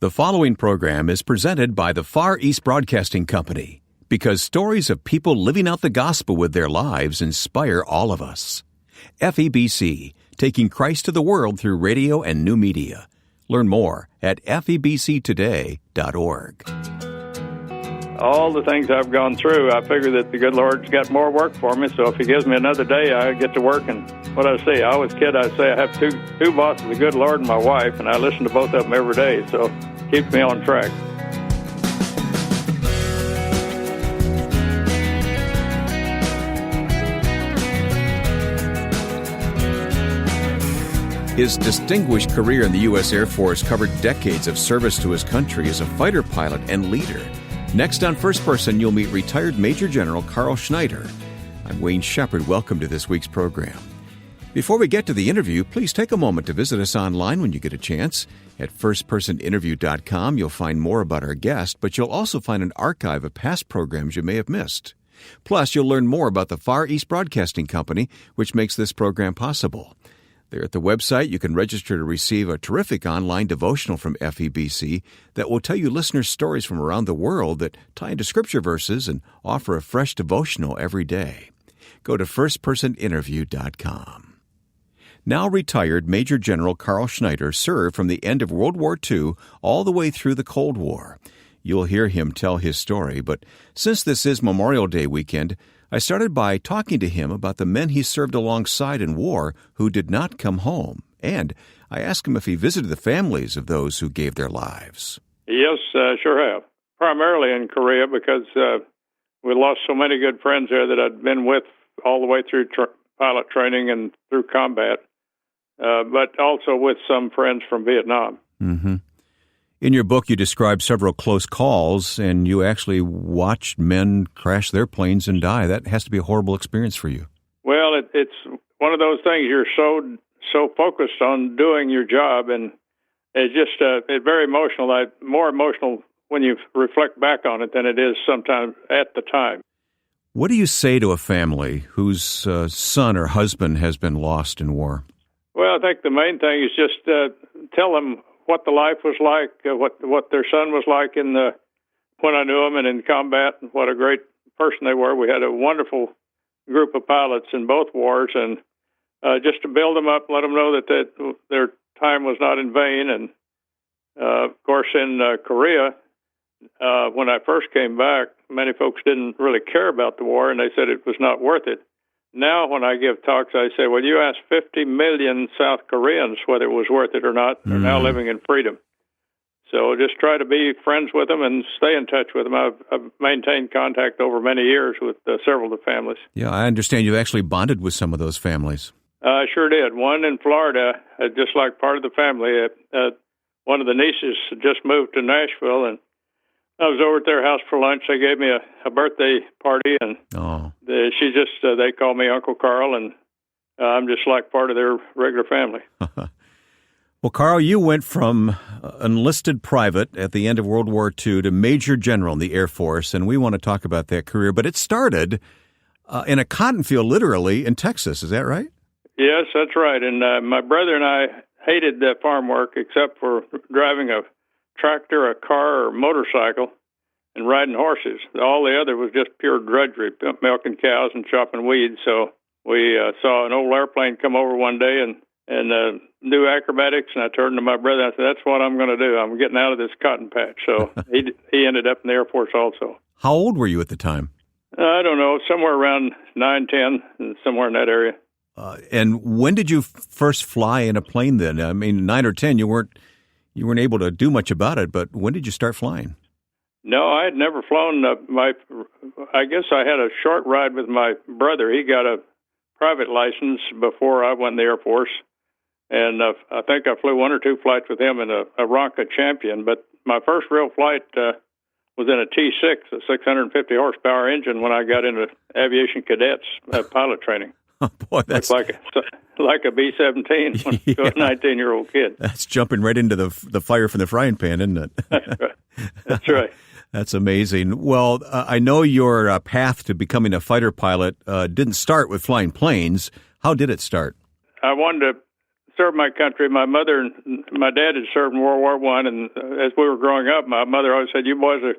The following program is presented by the Far East Broadcasting Company because stories of people living out the gospel with their lives inspire all of us. FEBC, taking Christ to the world through radio and new media. Learn more at febctoday.org. All the things I've gone through, I figure that the good Lord's got more work for me, so if He gives me another day, I get to work. And what I say, I always kid, I say I have two bosses, the good Lord and my wife, and I listen to both of them every day, so it keeps me on track. His distinguished career in the U.S. Air Force covered decades of service to his country as a fighter pilot and leader. Next on First Person, you'll meet retired Major General Carl Schneider. I'm Wayne Shepherd. Welcome to this week's program. Before we get to the interview, please take a moment to visit us online when you get a chance. At firstpersoninterview.com, you'll find more about our guest, but you'll also find an archive of past programs you may have missed. Plus, you'll learn more about the Far East Broadcasting Company, which makes this program possible. There at the website, you can register to receive a terrific online devotional from FEBC that will tell you listeners' stories from around the world that tie into Scripture verses and offer a fresh devotional every day. Go to firstpersoninterview.com. Now retired Major General Carl Schneider served from the end of World War II all the way through the Cold War. You'll hear him tell his story, but since this is Memorial Day weekend, I started by talking to him about the men he served alongside in war who did not come home, and I asked him if he visited the families of those who gave their lives. Yes, sure have. Primarily in Korea because we lost so many good friends there that I'd been with all the way through pilot training and through combat, but also with some friends from Vietnam. Mm-hmm. In your book, you describe several close calls, and you actually watched men crash their planes and die. That has to be a horrible experience for you. Well, it's one of those things. You're so focused on doing your job, and it's just it's very emotional. More emotional when you reflect back on it than it is sometimes at the time. What do you say to a family whose son or husband has been lost in war? Well, I think the main thing is just tell them what the life was like, what their son was like when I knew him and in combat, and what a great person they were. We had a wonderful group of pilots in both wars, and just to build them up, let them know that their time was not in vain. And of course, in Korea, when I first came back, many folks didn't really care about the war, and they said it was not worth it. Now, when I give talks, I say, well, you asked 50 million South Koreans whether it was worth it or not. They're now living in freedom. So just try to be friends with them and stay in touch with them. I've maintained contact over many years with several of the families. Yeah, I understand you've actually bonded with some of those families. I sure did. One in Florida, just like part of the family. One of the nieces just moved to Nashville, and I was over at their house for lunch. They gave me a birthday party, and they call me Uncle Carl, and I'm just like part of their regular family. Well, Carl, you went from enlisted private at the end of World War II to Major General in the Air Force, and we want to talk about that career. But it started in a cotton field, literally, in Texas. Is that right? Yes, that's right. And my brother and I hated that farm work except for driving a tractor, a car, or motorcycle, and riding horses. All the other was just pure drudgery, milking cows and chopping weeds. So we saw an old airplane come over one day and do acrobatics, and I turned to my brother and I said, that's what I'm going to do. I'm getting out of this cotton patch. So he ended up in the Air Force also. How old were you at the time? I don't know, somewhere around 9, 10, somewhere in that area. And when did you first fly in a plane then? I mean, 9 or 10, you weren't able to do much about it, but when did you start flying? No, I had never flown. I guess I had a short ride with my brother. He got a private license before I went in the Air Force, and I think I flew 1 or 2 flights with him in a Ronca Champion. But my first real flight was in a T6, a 650 horsepower engine, when I got into aviation cadets pilot training. Oh, boy, that's like a B-17 when I was a 19-year-old kid. That's jumping right into the fire from the frying pan, isn't it? That's right. That's amazing. Well, I know your path to becoming a fighter pilot didn't start with flying planes. How did it start? I wanted to served my country. My mother and my dad had served in World War I, and as we were growing up, my mother always said, "You boys are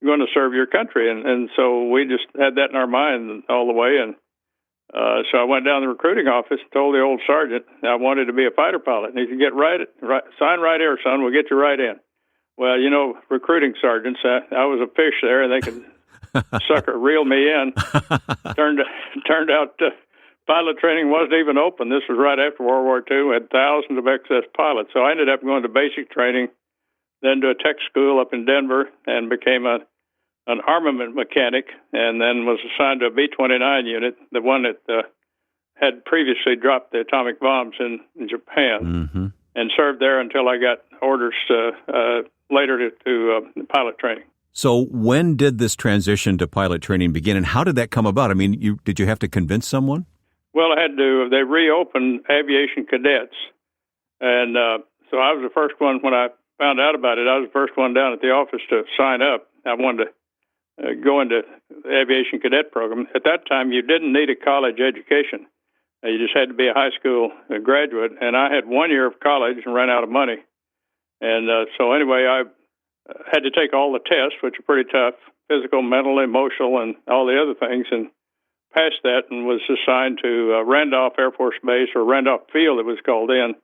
going to serve your country," and so we just had that in our mind all the way. And so I went down to the recruiting office and told the old sergeant I wanted to be a fighter pilot, and he said, sign right here, son. We'll get you right in." Well, recruiting sergeants, I was a fish there, and they could sucker reel me in. Turned out pilot training wasn't even open. This was right after World War II. We had thousands of excess pilots. So I ended up going to basic training, then to a tech school up in Denver, and became an armament mechanic, and then was assigned to a B-29 unit, the one that had previously dropped the atomic bombs in Japan, and served there until I got orders later to pilot training. So when did this transition to pilot training begin, and how did that come about? I mean, did you have to convince someone? Well, I had to. They reopened aviation cadets, and so I was the first one when I found out about it. I was the first one down at the office to sign up. I wanted to go into the aviation cadet program. At that time, you didn't need a college education. You just had to be a high school graduate, and I had 1 year of college and ran out of money. And so anyway, I had to take all the tests, which are pretty tough, physical, mental, emotional, and all the other things, and passed that and was assigned to Randolph Air Force Base, or Randolph Field it was called in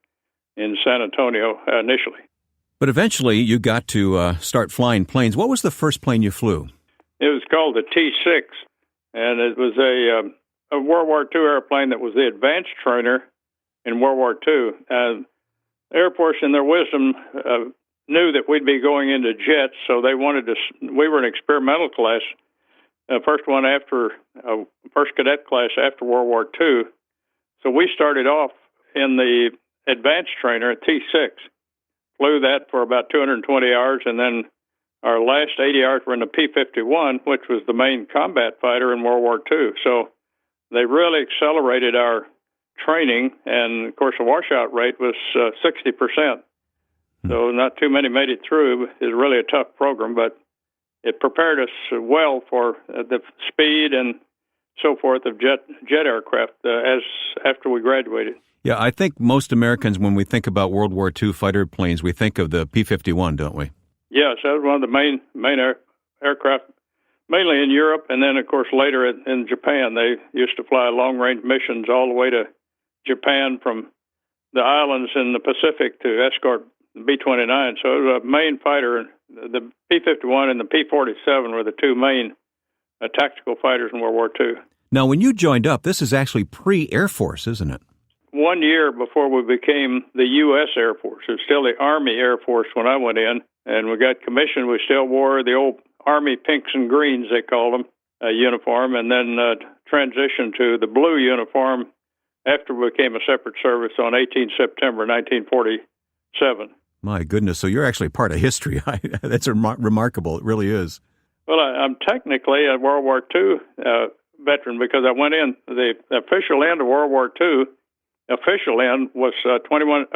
San Antonio initially. But eventually you got to start flying planes. What was the first plane you flew? It was called the T-6, and it was a World War II airplane that was the advanced trainer in World War II. The Air Force, in their wisdom, knew that we'd be going into jets, so they wanted to. We were an experimental class, first cadet class after World War II. So we started off in the advanced trainer at T-6, flew that for about 220 hours, and then our last 80 hours were in the P-51, which was the main combat fighter in World War II. So they really accelerated our training, and of course the washout rate was 60%. So not too many made it through. It was really a tough program, but it prepared us well for the speed and so forth of jet aircraft after we graduated. Yeah, I think most Americans, when we think about World War II fighter planes, we think of the P-51, don't we? Yes, that was one of the main aircraft, mainly in Europe, and then, of course, later in Japan. They used to fly long-range missions all the way to Japan from the islands in the Pacific to escort the B-29. So it was a main fighter. The P-51 and the P-47 were the two main tactical fighters in World War II. Now, when you joined up, this is actually pre-Air Force, isn't it? 1 year before we became the U.S. Air Force. It was still the Army Air Force when I went in, and we got commissioned. We still wore the old Army pinks and greens, they called them, uniform, and then transitioned to the blue uniform after we became a separate service on 18 September 1947. My goodness, so you're actually part of history. That's remarkable. It really is. Well, I'm technically a World War II veteran because I went in. The official end of World War II, official end, was 31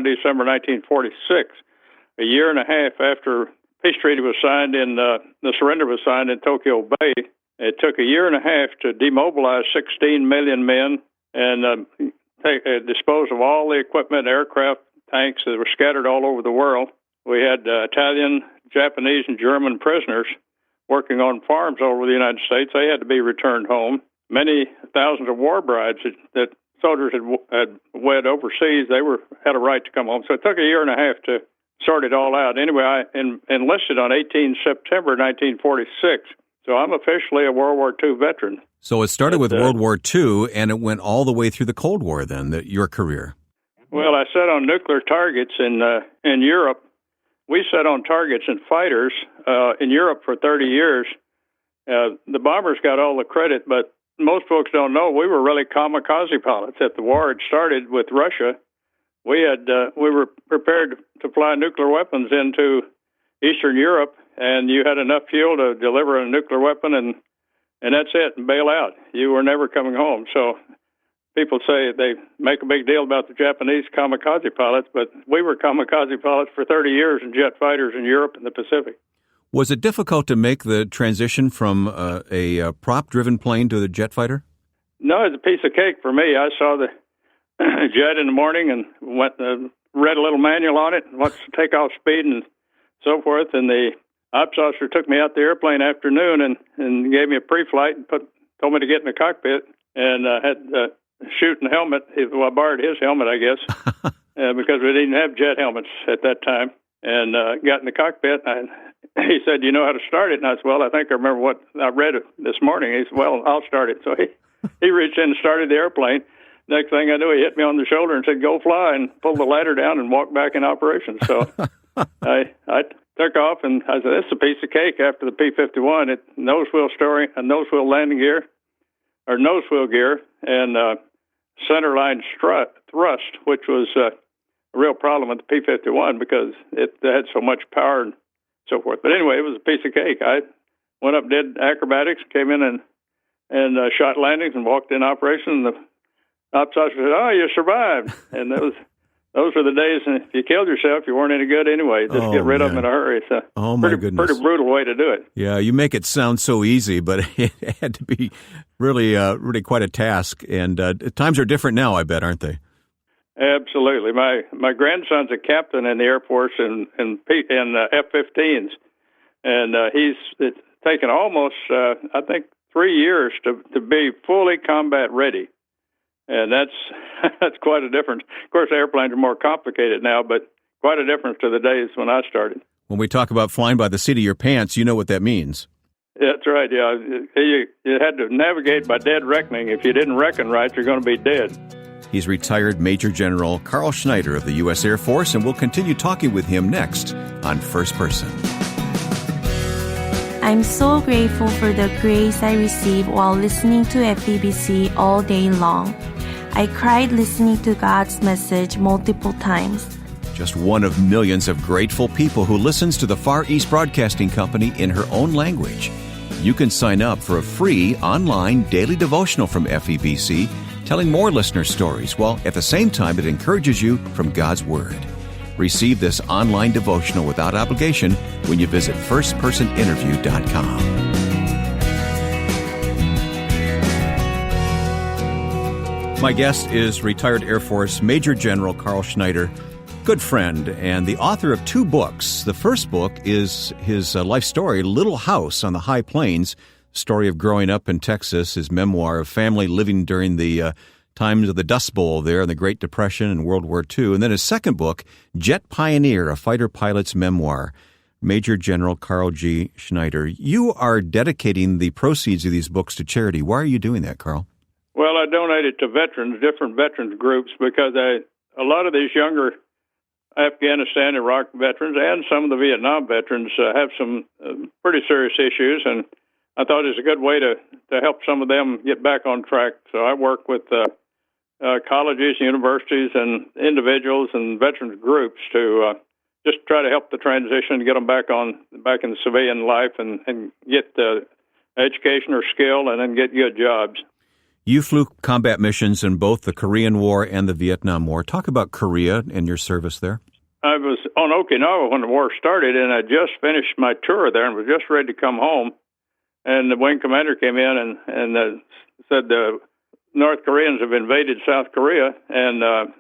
December 1946, a year and a half after peace treaty was signed the surrender was signed in Tokyo Bay. It took a year and a half to demobilize 16 million men and dispose of all the equipment, aircraft, tanks that were scattered all over the world. We had Italian, Japanese, and German prisoners working on farms all over the United States. They had to be returned home. Many thousands of war brides that soldiers had wed overseas, they had a right to come home. So it took a year and a half to sort it all out. Anyway, I enlisted on 18 September 1946, so I'm officially a World War II veteran. So it started with World War II, and it went all the way through the Cold War then, your career. Well, I sat on nuclear targets in Europe. We sat on targets and fighters in Europe for 30 years. The bombers got all the credit, but most folks don't know we were really kamikaze pilots. At the war had started with Russia, we were prepared to fly nuclear weapons into Eastern Europe, and you had enough fuel to deliver a nuclear weapon, and that's it, and bail out. You were never coming home. So people say they make a big deal about the Japanese kamikaze pilots, but we were kamikaze pilots for 30 years in jet fighters in Europe and the Pacific. Was it difficult to make the transition from a prop-driven plane to the jet fighter? No, it's a piece of cake for me. I saw jet in the morning and went read a little manual on it, what's the takeoff speed and so forth. And the ops officer took me out the airplane afternoon and gave me a pre-flight and told me to get in the cockpit and had shooting helmet. Well, I borrowed his helmet, I guess, because we didn't have jet helmets at that time. And got in the cockpit, and he said, "You know how to start it?" And I said, "Well, I think I remember what I read this morning." He said, "Well, I'll start it." So he reached in and started the airplane. Next thing I knew, he hit me on the shoulder and said, "Go fly," and pulled the ladder down and walked back in operation. So I took off, and I said, "This is a piece of cake." After the P-51, it nose wheel landing gear, or nose wheel gear, and centerline thrust, which was a real problem with the P-51 because it had so much power and so forth. But anyway, it was a piece of cake. I went up, did acrobatics, came in and shot landings and walked in operation. And the ops officer said, "Oh, you survived." And those were the days, and if you killed yourself, you weren't any good anyway. Just get rid of them in a hurry. It's a pretty brutal way to do it. Yeah, you make it sound so easy, but it had to be really quite a task. And times are different now, I bet, aren't they? Absolutely. My grandson's a captain in the Air Force in F-15s, and it's taken almost, I think, 3 years to be fully combat ready. And that's quite a difference. Of course, airplanes are more complicated now, but quite a difference to the days when I started. When we talk about flying by the seat of your pants, you know what that means. That's right, yeah. You had to navigate by dead reckoning. If you didn't reckon right, you're going to be dead. He's retired Major General Carl Schneider of the U.S. Air Force, and we'll continue talking with him next on First Person. I'm so grateful for the grace I received while listening to FEBC all day long. I cried listening to God's message multiple times. Just one of millions of grateful people who listens to the Far East Broadcasting Company in her own language. You can sign up for a free online daily devotional from FEBC, telling more listener stories, while at the same time it encourages you from God's Word. Receive this online devotional without obligation when you visit firstpersoninterview.com. My guest is retired Air Force Major General Carl Schneider, good friend, and the author of 2 books. The first book is his life story, Little House on the High Plains, story of growing up in Texas, his memoir of family living during the times of the Dust Bowl there in the Great Depression and World War II. And then his second book, Jet Pioneer, a fighter pilot's memoir, Major General Carl G. Schneider. You are dedicating the proceeds of these books to charity. Why are you doing that, Carl? Well, I donated to different veterans groups, because a lot of these younger Afghanistan, Iraq veterans and some of the Vietnam veterans have some pretty serious issues, and I thought it was a good way to help some of them get back on track. So I work with colleges, universities, and individuals and veterans groups to just try to help the transition, get them back in civilian life, and get education or skill, and then get good jobs. You flew combat missions in both the Korean War and the Vietnam War. Talk about Korea and your service there. I was on Okinawa when the war started, and I just finished my tour there and was just ready to come home. And the wing commander came in and said the North Koreans have invaded South Korea, and that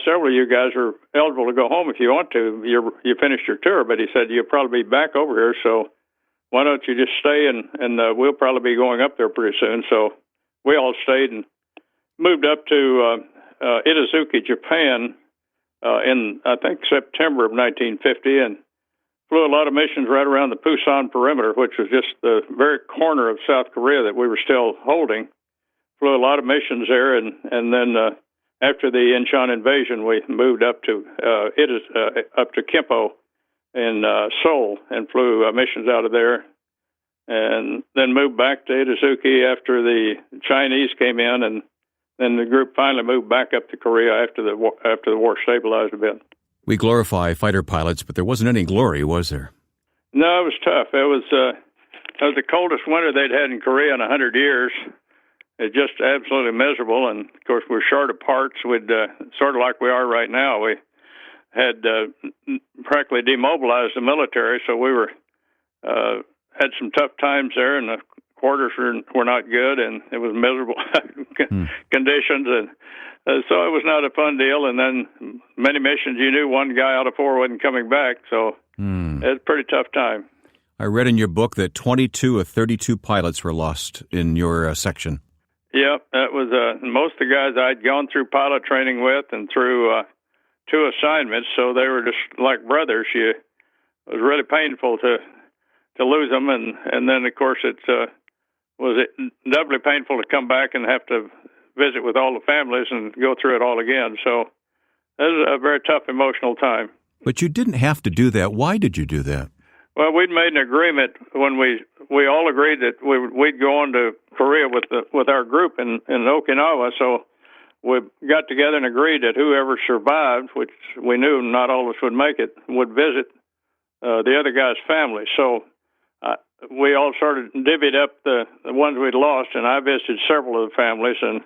several of you guys are eligible to go home if you want to. You finished your tour, but he said you'll probably be back over here, so why don't you just stay, and we'll probably be going up there pretty soon. So we all stayed and moved up to Itazuki, Japan, in, I think, September of 1950, and flew a lot of missions right around the Pusan perimeter, which was just the very corner of South Korea that we were still holding. Flew a lot of missions there, and then after the Incheon invasion, we moved up to Kimpo in Seoul and flew missions out of there, and then moved back to Itazuki after the Chinese came in, and then the group finally moved back up to Korea after the war stabilized a bit. We glorify fighter pilots, but there wasn't any glory, was there? No, it was tough. It was the coldest winter they'd had in Korea in 100 years. It's just absolutely miserable, and of course we're short of parts. We'd sort of like we are right now. We had practically demobilized the military, so we were had some tough times there. And of quarters were not good, and it was miserable conditions, and so it was not a fun deal. And then many missions, you knew one guy out of four wasn't coming back, so it was a pretty tough time. I read in your book that 22 of 32 pilots were lost in your section. Yeah, that was most of the guys I'd gone through pilot training with and through 2 assignments, so they were just like brothers. It was really painful to lose them, and then of course it was doubly painful to come back and have to visit with all the families and go through it all again. So it was a very tough emotional time. But you didn't have to do that. Why did you do that? Well, we'd made an agreement when we all agreed that we'd go on to Korea with our group in Okinawa. So we got together and agreed that whoever survived, which we knew not all of us would make it, would visit the other guy's family. So we all started divvied up the ones we'd lost, and I visited several of the families and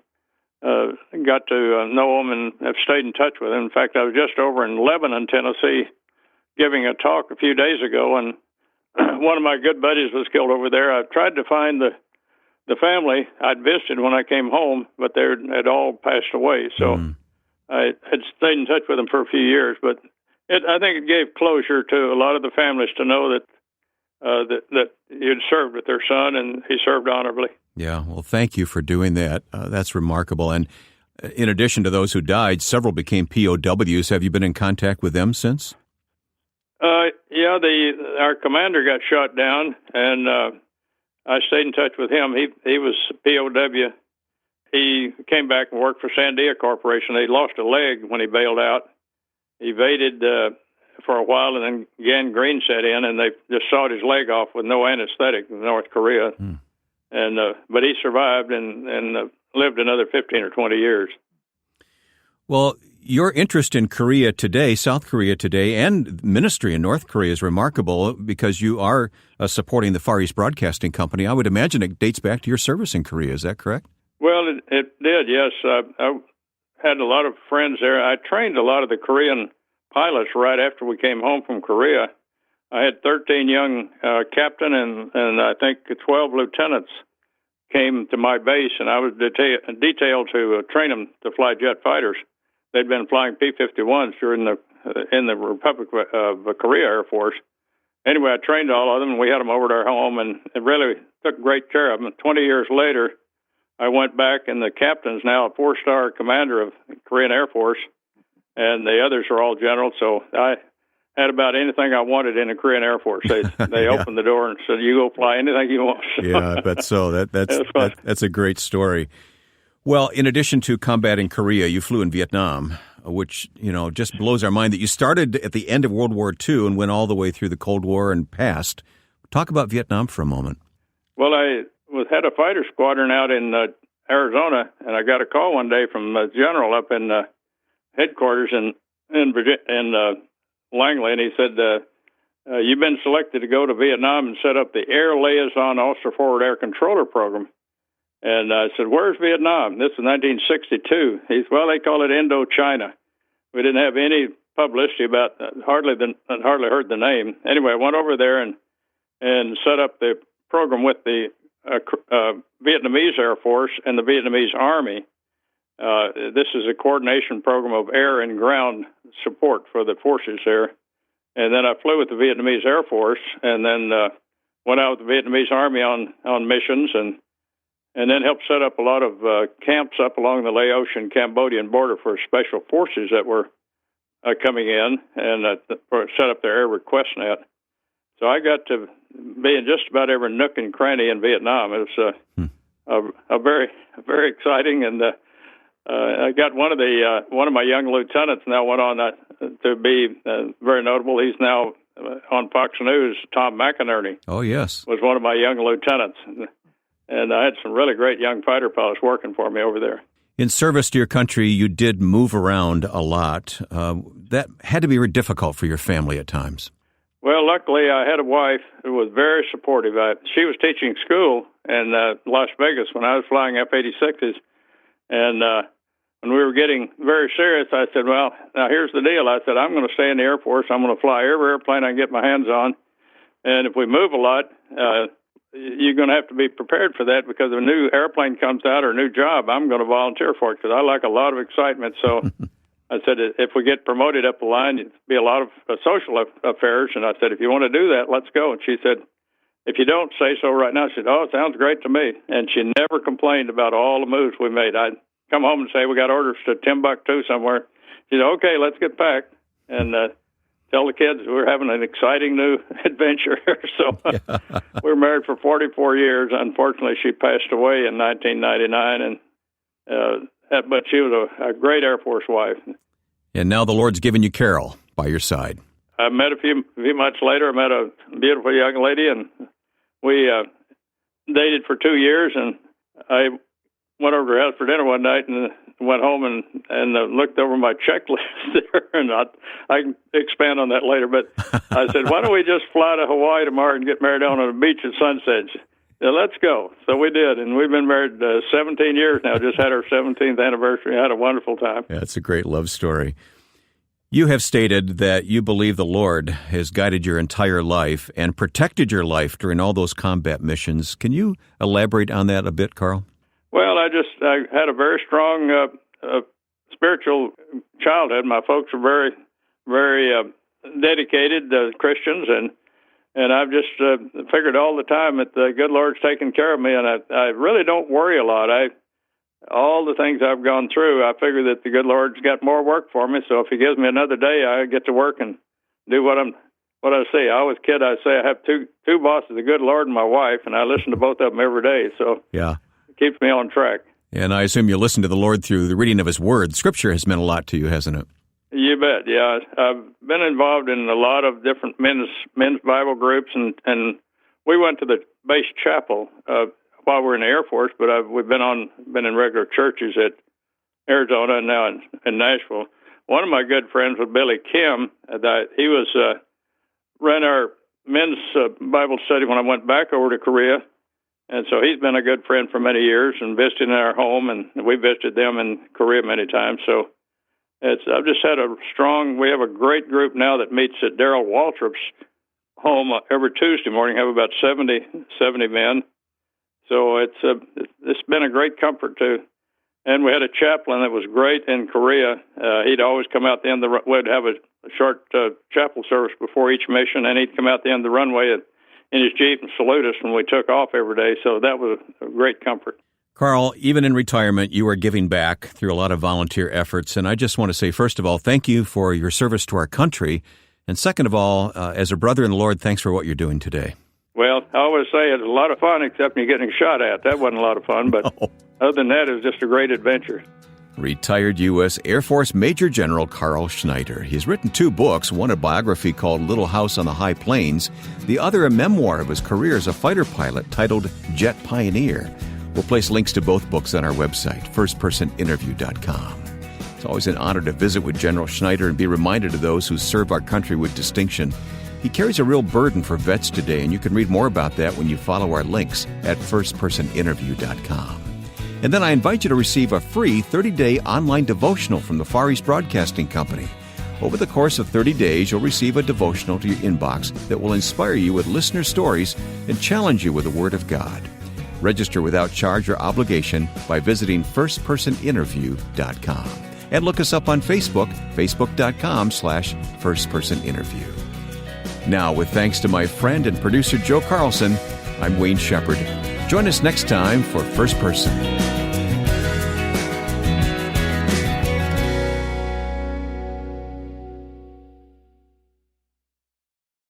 got to know them and have stayed in touch with them. In fact, I was just over in Lebanon, Tennessee, giving a talk a few days ago, and one of my good buddies was killed over there. I tried to find the family I'd visited when I came home, but they had all passed away. So I had stayed in touch with them for a few years, but I think it gave closure to a lot of the families to know that that you'd served with their son, and he served honorably. Yeah, well, thank you for doing that. That's remarkable. And in addition to those who died, several became POWs. Have you been in contact with them since? Yeah, our commander got shot down, and I stayed in touch with him. He was POW. He came back and worked for Sandia Corporation. He lost a leg when he bailed out. He evaded for a while, and then gangrene set in, and they just sawed his leg off with no anesthetic in North Korea. And but he survived and lived another 15 or 20 years. Well, your interest in Korea today, South Korea today, and ministry in North Korea is remarkable because you are supporting the Far East Broadcasting Company. I would imagine it dates back to your service in Korea. Is that correct? Well, it did, yes. I had a lot of friends there. I trained a lot of the Korean pilots right after we came home from Korea. I had 13 young captain and I think 12 lieutenants came to my base, and I was detailed to train them to fly jet fighters. They'd been flying P-51s during in the Republic of Korea Air Force. Anyway, I trained all of them, and we had them over to our home, and it really took great care of them. 20 years later, I went back, and the captain's now a 4-star commander of the Korean Air Force, and the others are all generals, so I had about anything I wanted in the Korean Air Force. They Yeah. opened the door and said, "You go fly anything you want." Yeah, I bet so. That's a great story. Well, in addition to combating Korea, you flew in Vietnam, which, just blows our mind that you started at the end of World War II and went all the way through the Cold War and past. Talk about Vietnam for a moment. Well, I had a fighter squadron out in Arizona, and I got a call one day from a general up in headquarters in Langley, and he said, "You've been selected to go to Vietnam and set up the Air Liaison Officer Forward Air Controller Program." And I said, "Where's Vietnam?" This is 1962. He said, "Well, they call it Indochina." We didn't have any publicity about that. Hardly heard the name. Anyway, I went over there and set up the program with the Vietnamese Air Force and the Vietnamese Army. This is a coordination program of air and ground support for the forces there. And then I flew with the Vietnamese Air Force, and then went out with the Vietnamese Army on missions, and then helped set up a lot of camps up along the Laotian-Cambodian border for special forces that were coming in, and set up their air request net. So I got to be in just about every nook and cranny in Vietnam. It was a very exciting, and I got one of my young lieutenants now went on to be very notable. He's now on Fox News. Tom McInerney. Oh, yes. Was one of my young lieutenants. And I had some really great young fighter pilots working for me over there. In service to your country, you did move around a lot. That had to be very difficult for your family at times. Well, luckily, I had a wife who was very supportive. She was teaching school in Las Vegas when I was flying F-86s. And when we were getting very serious, I said, "Well, now here's the deal." I said, "I'm going to stay in the Air Force. I'm going to fly every airplane I can get my hands on. And if we move a lot, you're going to have to be prepared for that, because if a new airplane comes out or a new job, I'm going to volunteer for it because I like a lot of excitement. So I said, if we get promoted up the line, it'd be a lot of social affairs. And I said, if you want to do that, let's go. And she said, if you don't say so right now, she said, oh, it sounds great to me. And she never complained about all the moves we made. I'd come home and say, we got orders to Timbuktu somewhere. She said, okay, let's get packed. And tell the kids we're having an exciting new adventure. So we were married for 44 years. Unfortunately, she passed away in 1999, but she was a great Air Force wife. And now the Lord's given you Carol by your side. I met a few months later. I met a beautiful young lady, and we dated for 2 years. And I went over to her house for dinner one night and went home and looked over my checklist there. And I can expand on that later. But I said, why don't we just fly to Hawaii tomorrow and get married on a beach at sunset? Let's go. So we did, and we've been married 17 years now. Just had our 17th anniversary. Had a wonderful time. Yeah, it's a great love story. You have stated that you believe the Lord has guided your entire life and protected your life during all those combat missions. Can you elaborate on that a bit, Carl? Well, I had a very strong spiritual childhood. My folks were very, very dedicated Christians, and I've just figured all the time that the good Lord's taking care of me, and I really don't worry a lot. All the things I've gone through, I figure that the good Lord's got more work for me. So if He gives me another day, I get to work and do what I say. I always kid. I say I have two bosses, the good Lord and my wife, and I listen to both of them every day. So yeah, it keeps me on track. And I assume you listen to the Lord through the reading of His Word. Scripture has meant a lot to you, hasn't it? You bet. Yeah, I've been involved in a lot of different men's Bible groups, and we went to the base chapel while we were in the Air Force, but we've been in regular churches at Arizona and now in Nashville. One of my good friends was Billy Kim. He was ran our men's Bible study when I went back over to Korea, and so he's been a good friend for many years and visited in our home, and we visited them in Korea many times. So I've just had we have a great group now that meets at Darrell Waltrip's home every Tuesday morning. Have about 70 men. So it's been a great comfort too. And we had a chaplain that was great in Korea. He'd always come out the end of we'd have a short chapel service before each mission, and he'd come out the end of the runway in his Jeep and salute us when we took off every day. So that was a great comfort. Carl, even in retirement, you are giving back through a lot of volunteer efforts. And I just want to say, first of all, thank you for your service to our country. And second of all, as a brother in the Lord, thanks for what you're doing today. Well, I always say it's a lot of fun, except when you're getting shot at. That wasn't a lot of fun, but other than that, it was just a great adventure. Retired U.S. Air Force Major General Carl Schneider. He's written 2 books, one a biography called Little House on the High Plains, the other a memoir of his career as a fighter pilot titled Jet Pioneer. We'll place links to both books on our website, firstpersoninterview.com. It's always an honor to visit with General Schneider and be reminded of those who serve our country with distinction. He carries a real burden for vets today, and you can read more about that when you follow our links at firstpersoninterview.com. And then I invite you to receive a free 30-day online devotional from the Far East Broadcasting Company. Over the course of 30 days, you'll receive a devotional to your inbox that will inspire you with listener stories and challenge you with the Word of God. Register without charge or obligation by visiting firstpersoninterview.com. And look us up on Facebook, facebook.com/firstpersoninterview. Now, with thanks to my friend and producer Joe Carlson, I'm Wayne Shepherd. Join us next time for First Person.